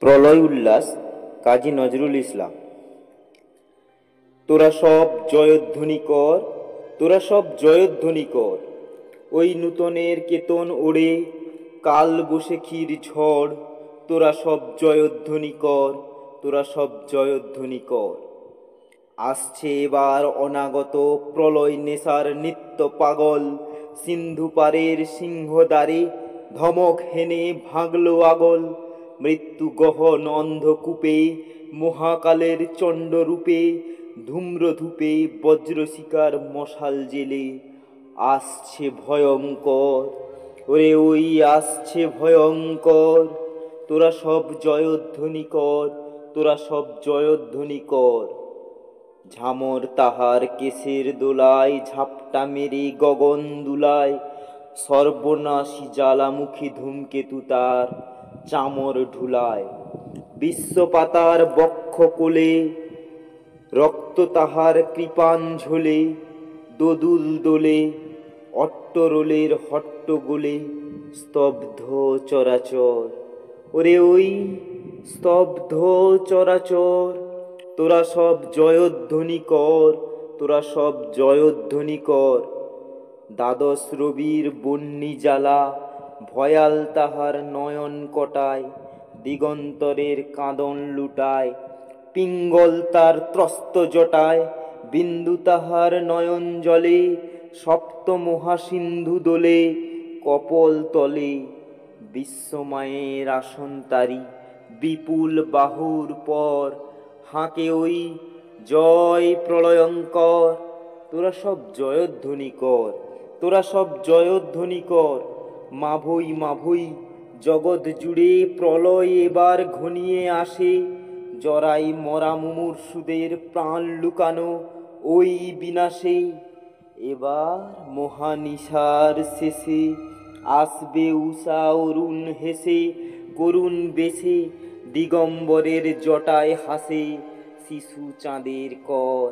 প্রলয় উল্লাস কাজী নজরুল ইসলাম। তোরা সব জয়ধ্বনি কর, তোরা সব জয়ধ্বনি কর, ওই নূতনের কেতন ওড়ে কাল বৈশাখীর ঝড়। তোরা সব জয়ধ্বনি কর, তোরা সব জয়ধ্বনি কর। আসছে এবার অনাগত প্রলয় নেশার নিত্য পাগল, সিন্ধু পারের সিংহদ্বারে ধমক হেনে ভাগলো আগল। মৃত্যু গহন অন্ধকূপে মহাকালের চণ্ডরূপে, ধূম্রধূপে বজ্রশিকার মশাল জেলে আসছে ভয়ঙ্কর, ওরে ওই আসছে ভয়ঙ্কর। তোরা সব জয়ধ্বনি কর, তোরা সব জয়ধ্বনি কর। ঝামর তাহার কেশের দোলায় ঝাপটা মেরে গগন দুলায়, সর্বনাশী জ্বালামুখী ধূমকেতু তার চামর ঢুলায়। বিশ্বপাতার বক্ষ কোলে রক্ত তাহার কৃপাঞ্ঝলে, দোদুল দোলে অট্টরোলের হট্টগোলে স্তব্ধ চরাচর, ওরে ওই স্তব্ধ চরাচর। তোরা সব জয়ধ্বনি কর, তোরা সব জয়ধ্বনি কর। দ্বাদশ রবির বন্যি জ্বালা ভয়াল তাহার নয়ন কটায়, দিগন্তরের কাঁদন লুটায় পিঙ্গল তার ত্রস্ত জটায়। বিন্দু তাহার নয়ন জলে সপ্ত মহাসিন্ধু দোলে কপল তলে। বিশ্বমায়ের আসন তারি বিপুল বাহুর পর, হাঁকে ওই জয় প্রলয়ঙ্কর। তোরা সব জয়ধ্বনি কর, তোরা সব জয়ধ্বনি কর। মাভৈ মাভৈ জগৎ জুড়ে প্রলয় এবার ঘনিয়ে আসে, জরাই মরা মুমূর্ষুদের প্রাণ লুকানো ওই বিনাশে। এবার মহানিশার শেষে আসবে উষা অরুণ হেসে, করুণ বেশে দিগম্বরের জটায় হাসে শিশু চাঁদের কর।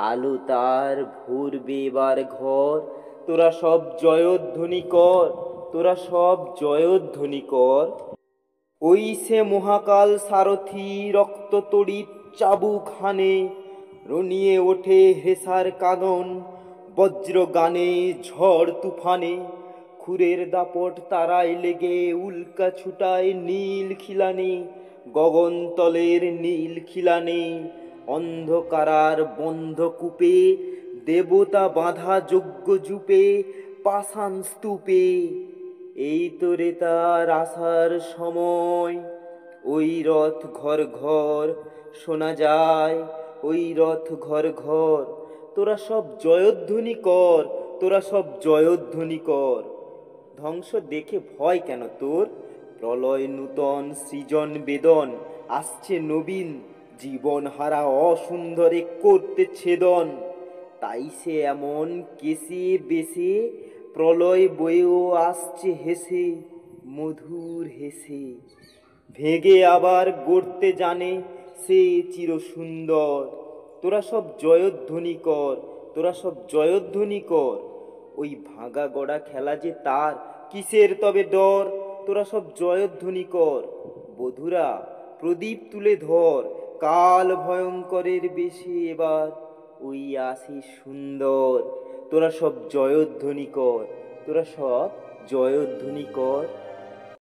আলো তার ভরবে এবার ঘর, তোরা সব জয়ধ্বনি কর, তোরা সব জয়ধ্বনি কর। ওই সে মহাকাল সারথি রক্ত তড়িৎ চাবুক হানে, রনিয়ে ওঠে হেসার কাঁদন বজ্র গানে ঝড় তুফানে। খুরের দাপট তারায় লেগে উল্কা ছুটায় নীল খিলানে, গগনতলের নীল খিলানে। অন্ধকারার বন্ধকূপে দেবতা বাঁধা যজ্ঞ জুপে পাষাণ স্তূপে। এই তোরে তার আসার সময়, ওই রথ ঘর ঘর শোনা যায়, ওই রথ ঘর ঘর। তোরা সব জয়ধ্বনি কর, তোরা সব জয়ধ্বনি কর। ধ্বংস দেখে ভয় কেন তোর? প্রলয় নূতন সৃজন বেদন আসছে নবীন, জীবন হারা অসুন্দরে করতে ছেদন। তাই সে এমন কেসে বেশে প্রলয় বয়েও আসছে হেসে, মধুর হেসে। ভেঙে আবার গড়তে জানে সে চির সুন্দর। তোরা সব জয়ধ্বনি কর, তোরা সব জয়ধ্বনি কর। ওই ভাঙা গড়া খেলা যে তার কিসের তবে ডর? তোরা সব জয়ধ্বনি কর। বধুরা প্রদীপ তুলে ধর, কাল ভয়ঙ্করের বেশে এবার ওই আসি সুন্দর। তোরা সব জয়ধ্বনি কর, তোরা সব জয়ধ্বনি কর।